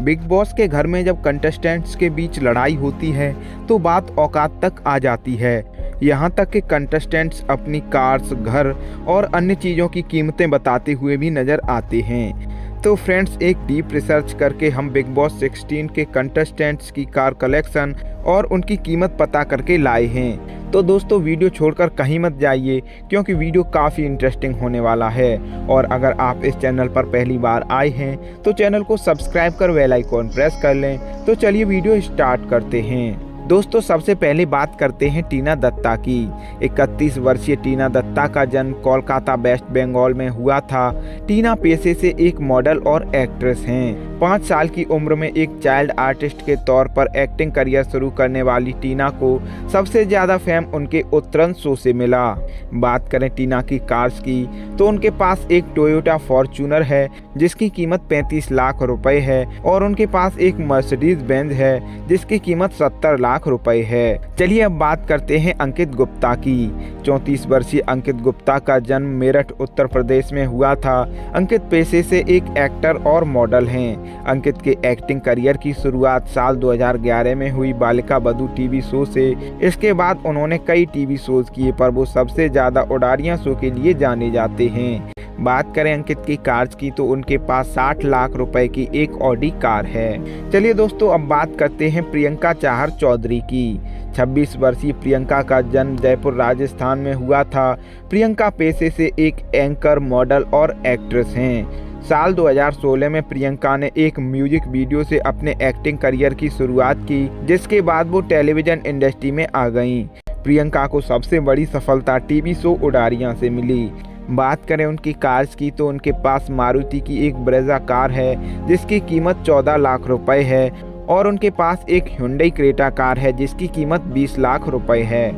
Big boss के घर में जब कंटेस्टेंट्स के बीच लड़ाई होती है तो बात औकात तक आ जाती है। यहाँ तक कि कंटेस्टेंट्स अपनी कार्स, घर और अन्य चीज़ों की कीमतें बताते हुए भी नज़र आते हैं। तो फ्रेंड्स, एक डीप रिसर्च करके हम बिग बॉस 16 के कंटेस्टेंट्स की कार कलेक्शन और उनकी कीमत पता करके लाए हैं। तो दोस्तों, वीडियो छोड़कर कहीं मत जाइए क्योंकि वीडियो काफ़ी इंटरेस्टिंग होने वाला है। और अगर आप इस चैनल पर पहली बार आए हैं तो चैनल को सब्सक्राइब कर बेल आइकॉन प्रेस कर लें। तो चलिए वीडियो स्टार्ट करते हैं। दोस्तों, सबसे पहले बात करते हैं टीना दत्ता की। 31 वर्षीय टीना दत्ता का जन्म कोलकाता, वेस्ट बंगाल में हुआ था। टीना पेशे से एक मॉडल और एक्ट्रेस हैं। 5 साल की उम्र में एक चाइल्ड आर्टिस्ट के तौर पर एक्टिंग करियर शुरू करने वाली टीना को सबसे ज़्यादा फेम उनके उत्तरण शो से मिला। बात करें टीना की कार्स की तो उनके पास एक टोयोटा फॉर्च्यूनर है जिसकी कीमत 35 लाख रुपए है और उनके पास एक मर्सिडीज बेंज है जिसकी कीमत 70 लाख रुपए है। चलिए अब बात करते हैं अंकित गुप्ता की। 34 वर्षीय अंकित गुप्ता का जन्म मेरठ, उत्तर प्रदेश में हुआ था। अंकित पेशे से एक एक्टर और मॉडल हैं। अंकित के एक्टिंग करियर की शुरुआत साल 2011 में हुई बालिका बधू टीवी शो से। इसके बाद उन्होंने कई टीवी शोज किए पर वो सबसे ज्यादा उडारियां शो के लिए जाने जाते हैं। बात करें अंकित की कार्स की तो उनके पास 60 लाख रुपए की एक ऑडी कार है। चलिए दोस्तों, अब बात करते हैं प्रियंका चाहर चौधरी की। 26 वर्षीय प्रियंका का जन्म जयपुर, राजस्थान में हुआ था। प्रियंका पेशे से एक एंकर, मॉडल और एक्ट्रेस हैं। साल 2016 में प्रियंका ने एक म्यूजिक वीडियो से अपने एक्टिंग करियर की शुरुआत की, जिसके बाद वो टेलीविजन इंडस्ट्री में आ गईं। प्रियंका को सबसे बड़ी सफलता टीवी शो उडारियां से मिली। बात करें उनकी कार्स की तो उनके पास मारुति की एक ब्रेजा कार है जिसकी कीमत 14 लाख रुपए है और उनके पास एक हुंडई क्रेटा कार है जिसकी कीमत 20 लाख रुपए है।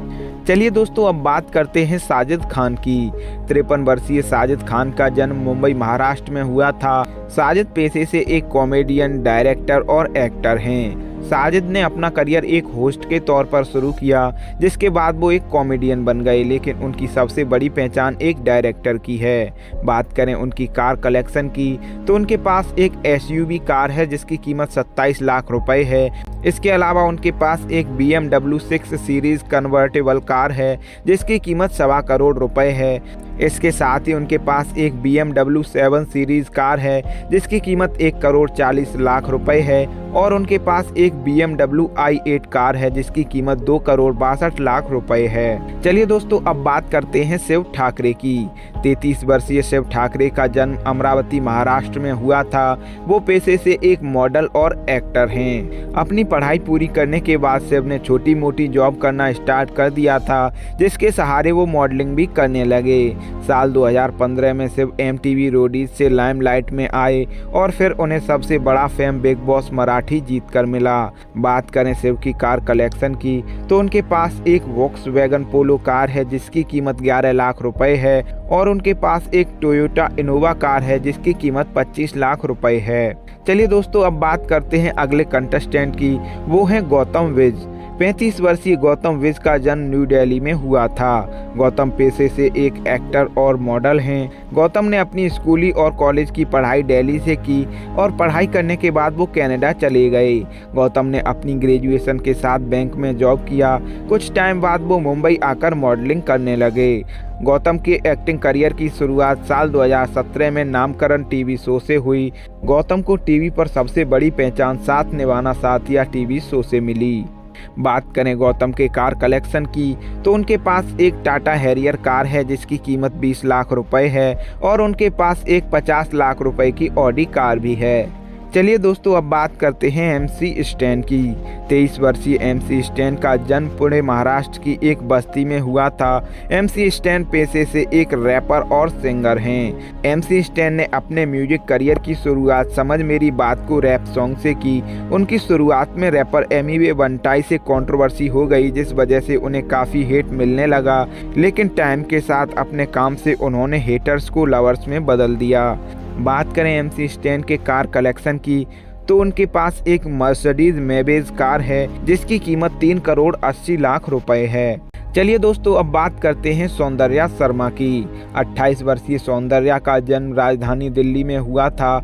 चलिए दोस्तों, अब बात करते हैं साजिद खान की। 53 वर्षीय साजिद खान का जन्म मुंबई, महाराष्ट्र में हुआ था। साजिद पेशे से एक कॉमेडियन, डायरेक्टर और एक्टर हैं। साजिद ने अपना करियर एक होस्ट के तौर पर शुरू किया जिसके बाद वो एक कॉमेडियन बन गए, लेकिन उनकी सबसे बड़ी पहचान एक डायरेक्टर की है। बात करें उनकी कार कलेक्शन की तो उनके पास एक एसयूवी कार है जिसकी कीमत 27 लाख रुपए है। इसके अलावा उनके पास एक BMW 6 सीरीज कन्वर्टेबल कार है जिसकी कीमत 1.25 करोड़ रुपए है। इसके साथ ही उनके पास एक BMW 7 सीरीज कार है जिसकी कीमत 1 करोड़ 40 लाख रुपए है और उनके पास एक BMW i8 कार है जिसकी कीमत 2 करोड़ 62 लाख रुपए है। चलिए दोस्तों, अब बात करते हैं शिव ठाकरे की। 33 वर्षीय शिव ठाकरे का जन्म अमरावती, महाराष्ट्र में हुआ था। वो पेशे से एक मॉडल और एक्टर हैं। अपनी पढ़ाई पूरी करने के बाद शिव ने छोटी मोटी जॉब करना स्टार्ट कर दिया था जिसके सहारे वो मॉडलिंग भी करने लगे। साल 2015 में शिव MTV रोडीज से लाइमलाइट में आए और फिर उन्हें सबसे बड़ा फेम बिग बॉस मराठी जीत कर मिला। बात करें शिव की कार कलेक्शन की तो उनके पास एक वॉक्सवैगन पोलो कार है जिसकी कीमत 11 लाख रुपए है और उनके पास एक टोयोटा इनोवा कार है जिसकी कीमत 25 लाख रुपए है। चलिए दोस्तों, अब बात करते हैं अगले कंटेस्टेंट की। वो है गौतम विज। 35 वर्षीय गौतम विज का जन्म न्यू दिल्ली में हुआ था। गौतम पेशे से एक एक्टर और मॉडल हैं। गौतम ने अपनी स्कूली और कॉलेज की पढ़ाई दिल्ली से की और पढ़ाई करने के बाद वो कनाडा चले गए। गौतम ने अपनी ग्रेजुएशन के साथ बैंक में जॉब किया। कुछ टाइम बाद वो मुंबई आकर मॉडलिंग करने लगे। गौतम के एक्टिंग करियर की शुरुआत साल 2017 में नामकरण टीवी शो से हुई। गौतम को टीवी पर सबसे बड़ी पहचान साथ निभाना साथिया टीवी शो से मिली। बात करें गौतम के कार कलेक्शन की तो उनके पास एक टाटा हैरियर कार है जिसकी कीमत 20 लाख रुपए है और उनके पास एक 50 लाख रुपए की ऑडी कार भी है। चलिए दोस्तों, अब बात करते हैं MC स्टैन की। 23 वर्षीय MC स्टैन का जन्म पुणे, महाराष्ट्र की एक बस्ती में हुआ था। MC स्टैन पेशे से एक रैपर और सिंगर हैं। MC स्टैन ने अपने म्यूजिक करियर की शुरुआत समझ मेरी बात को रैप सॉन्ग से की। उनकी शुरुआत में रैपर एमिवे बंटाई से कंट्रोवर्सी हो गई जिस वजह से उन्हें काफ़ी हेट मिलने लगा, लेकिन टाइम के साथ अपने काम से उन्होंने हेटर्स को लवर्स में बदल दिया। बात करें MC स्टैन के कार कलेक्शन की तो उनके पास एक मर्सिडीज मेबेज कार है जिसकी कीमत 3 करोड़ 80 लाख रुपए है। चलिए दोस्तों, अब बात करते हैं सौंदर्या शर्मा की। 28 वर्षीय सौंदर्या का जन्म राजधानी दिल्ली में हुआ था।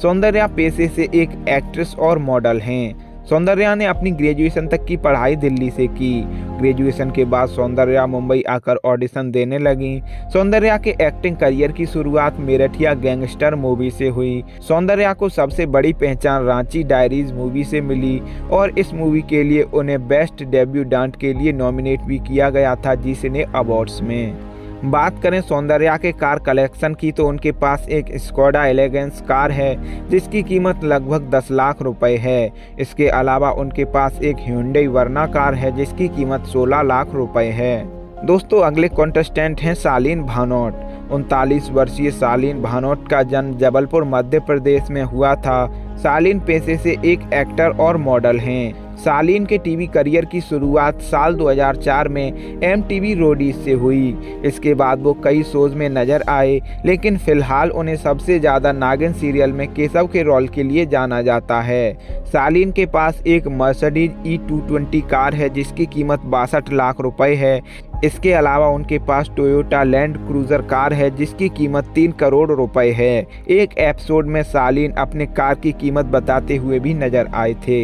सौंदर्या पेशे से एक एक्ट्रेस और मॉडल हैं। सौंदर्या ने अपनी ग्रेजुएशन तक की पढ़ाई दिल्ली से की। ग्रेजुएशन के बाद सौंदर्या मुंबई आकर ऑडिशन देने लगी। सौंदर्या के एक्टिंग करियर की शुरुआत मेरठिया गैंगस्टर मूवी से हुई। सौंदर्या को सबसे बड़ी पहचान रांची डायरीज मूवी से मिली और इस मूवी के लिए उन्हें बेस्ट डेब्यूटेंट के लिए नॉमिनेट भी किया गया था जी सिने अवार्ड्स में। बात करें सौंदर्या के कार कलेक्शन की तो उनके पास एक स्कोडा एलिगेंस कार है जिसकी कीमत लगभग 10 लाख रुपए है। इसके अलावा उनके पास एक ह्यूंडई वर्ना कार है जिसकी कीमत 16 लाख रुपए है। दोस्तों अगले कॉन्टेस्टेंट हैं शालीन भानोट। 39 वर्षीय शालीन भानोट का जन्म जबलपुर मध्य प्रदेश में हुआ था। शालीन पेशे से एक एक्टर और मॉडल हैं। शालीन के टीवी करियर की शुरुआत साल 2004 में MTV रोडीज से हुई। इसके बाद वो कई शोज में नजर आए, लेकिन फिलहाल उन्हें सबसे ज़्यादा नागिन सीरियल में केशव के रोल के लिए जाना जाता है। शालीन के पास एक मर्सिडीज E220 कार है जिसकी कीमत 62 लाख रुपए है। इसके अलावा उनके पास टोयोटा लैंड क्रूजर कार है जिसकी कीमत 3 करोड़ रुपए है। एक एपिसोड में शालीन अपने कार की कीमत बताते हुए भी नजर आए थे।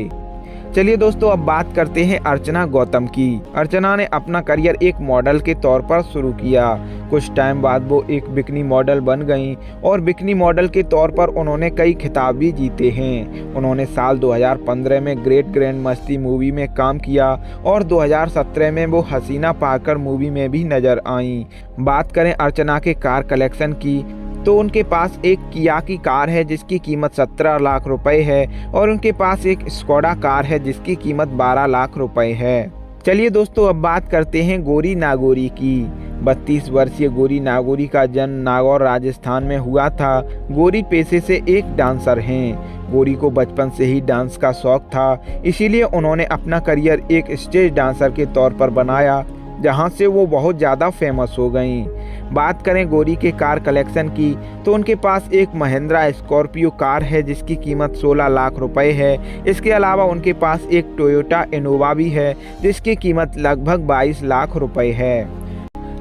चलिए दोस्तों अब बात करते हैं अर्चना गौतम की। अर्चना ने अपना करियर एक मॉडल के तौर पर शुरू किया। कुछ टाइम बाद वो एक बिकनी मॉडल बन गईं और बिकनी मॉडल के तौर पर उन्होंने कई खिताब भी जीते हैं। उन्होंने साल 2015 में ग्रेट ग्रैंड मस्ती मूवी में काम किया और 2017 में वो हसीना पाकर मूवी में भी नजर आईं। बात करें अर्चना के कार कलेक्शन की तो उनके पास एक किया की कार है जिसकी कीमत 17 लाख रुपए है और उनके पास एक स्कोडा कार है जिसकी कीमत 12 लाख रुपए है। चलिए दोस्तों अब बात करते हैं गौरी नागौरी की। 32 वर्षीय गौरी नागौरी का जन्म नागौर राजस्थान में हुआ था। गौरी पेशे से एक डांसर हैं। गौरी को बचपन से ही डांस का शौक था, इसीलिए उन्होंने अपना करियर एक स्टेज डांसर के तौर पर बनाया, जहां से वो बहुत ज़्यादा फेमस हो गईं। बात करें गौरी के कार कलेक्शन की तो उनके पास एक महिंद्रा स्कॉर्पियो कार है जिसकी कीमत 16 लाख रुपए है। इसके अलावा उनके पास एक टोयोटा इनोवा भी है जिसकी कीमत लगभग 22 लाख रुपए है।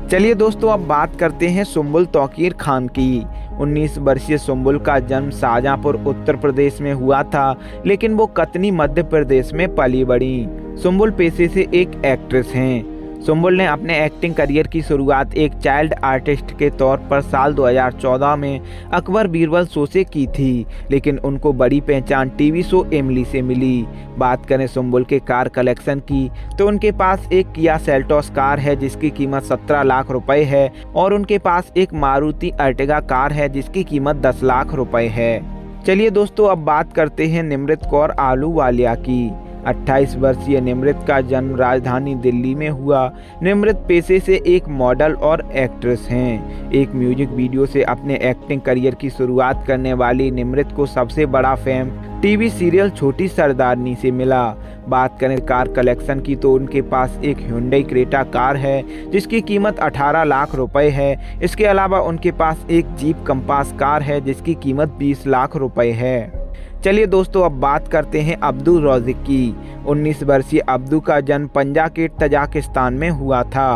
चलिए दोस्तों अब बात करते हैं सुंबुल तौकीर खान की। 19 वर्षीय सुंबुल का जन्म शाहजहांपुर उत्तर प्रदेश में हुआ था, लेकिन वो कतनी मध्य प्रदेश में पली बड़ी। सुंबुल पेशे से एक एक्ट्रेस हैं। सुंबुल ने अपने एक्टिंग करियर की शुरुआत एक चाइल्ड आर्टिस्ट के तौर पर साल 2014 में अकबर बीरबल शो से की थी, लेकिन उनको बड़ी पहचान टीवी शो एमिली से मिली। बात करें सुंबुल के कार कलेक्शन की तो उनके पास एक किया सेल्टोस कार है जिसकी कीमत 17 लाख रुपए है और उनके पास एक मारुति अर्टिगा कार है जिसकी कीमत 10 लाख रुपए है। चलिए दोस्तों अब बात करते हैं निमृत कौर आलूवालिया की। 28 वर्षीय निमृत का जन्म राजधानी दिल्ली में हुआ। निमृत पेशे से एक मॉडल और एक्ट्रेस हैं। एक म्यूजिक वीडियो से अपने एक्टिंग करियर की शुरुआत करने वाली निमृत को सबसे बड़ा फेम टीवी सीरियल छोटी सरदारनी से मिला। बात करें कार कलेक्शन की तो उनके पास एक ह्यूंडई क्रेटा कार है जिसकी कीमत 18 लाख रुपए है। इसके अलावा उनके पास एक जीप कंपास कार है जिसकी कीमत 20 लाख रुपए है। चलिए दोस्तों अब बात करते हैं अब्दुल रौजिक की। 19 वर्षीय अब्दू का जन्म पंजा के तजाकिस्तान में हुआ था।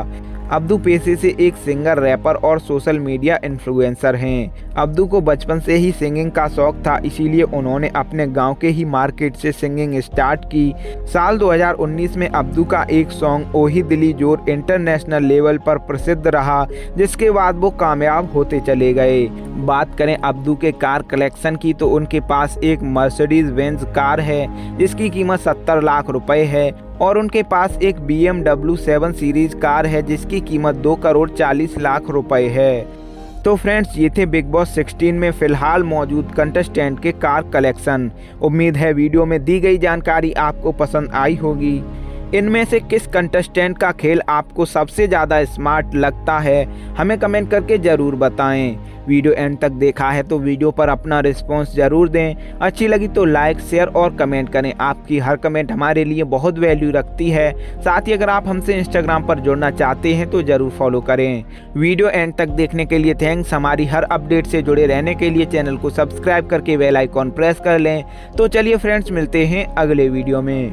अब्दू पेशे से एक सिंगर, रैपर और सोशल मीडिया इन्फ्लुएंसर हैं। अब्दू को बचपन से ही सिंगिंग का शौक था, इसीलिए उन्होंने अपने गांव के ही मार्केट से सिंगिंग स्टार्ट की। साल 2019 में अब्दू का एक सॉन्ग ओही दिली जोर इंटरनेशनल लेवल पर प्रसिद्ध रहा, जिसके बाद वो कामयाब होते चले गए। बात करें अब्दू के कार कलेक्शन की तो उनके पास एक मर्सिडीज बेंज कार है जिसकी कीमत 70 लाख रुपए है और उनके पास एक BMW 7 सीरीज कार है जिसकी कीमत 2 करोड़ 40 लाख रुपए है। तो फ्रेंड्स ये थे बिग बॉस 16 में फ़िलहाल मौजूद कंटेस्टेंट के कार कलेक्शन। उम्मीद है वीडियो में दी गई जानकारी आपको पसंद आई होगी। इनमें से किस कंटेस्टेंट का खेल आपको सबसे ज़्यादा स्मार्ट लगता है, हमें कमेंट करके ज़रूर बताएं। वीडियो एंड तक देखा है तो वीडियो पर अपना रिस्पांस ज़रूर दें। अच्छी लगी तो लाइक, शेयर और कमेंट करें। आपकी हर कमेंट हमारे लिए बहुत वैल्यू रखती है। साथ ही अगर आप हमसे इंस्टाग्राम पर जुड़ना चाहते हैं तो ज़रूर फॉलो करें। वीडियो एंड तक देखने के लिए थैंक्स। हमारी हर अपडेट से जुड़े रहने के लिए चैनल को सब्सक्राइब करके बेल आइकॉन प्रेस कर लें। तो चलिए फ्रेंड्स, मिलते हैं अगले वीडियो में।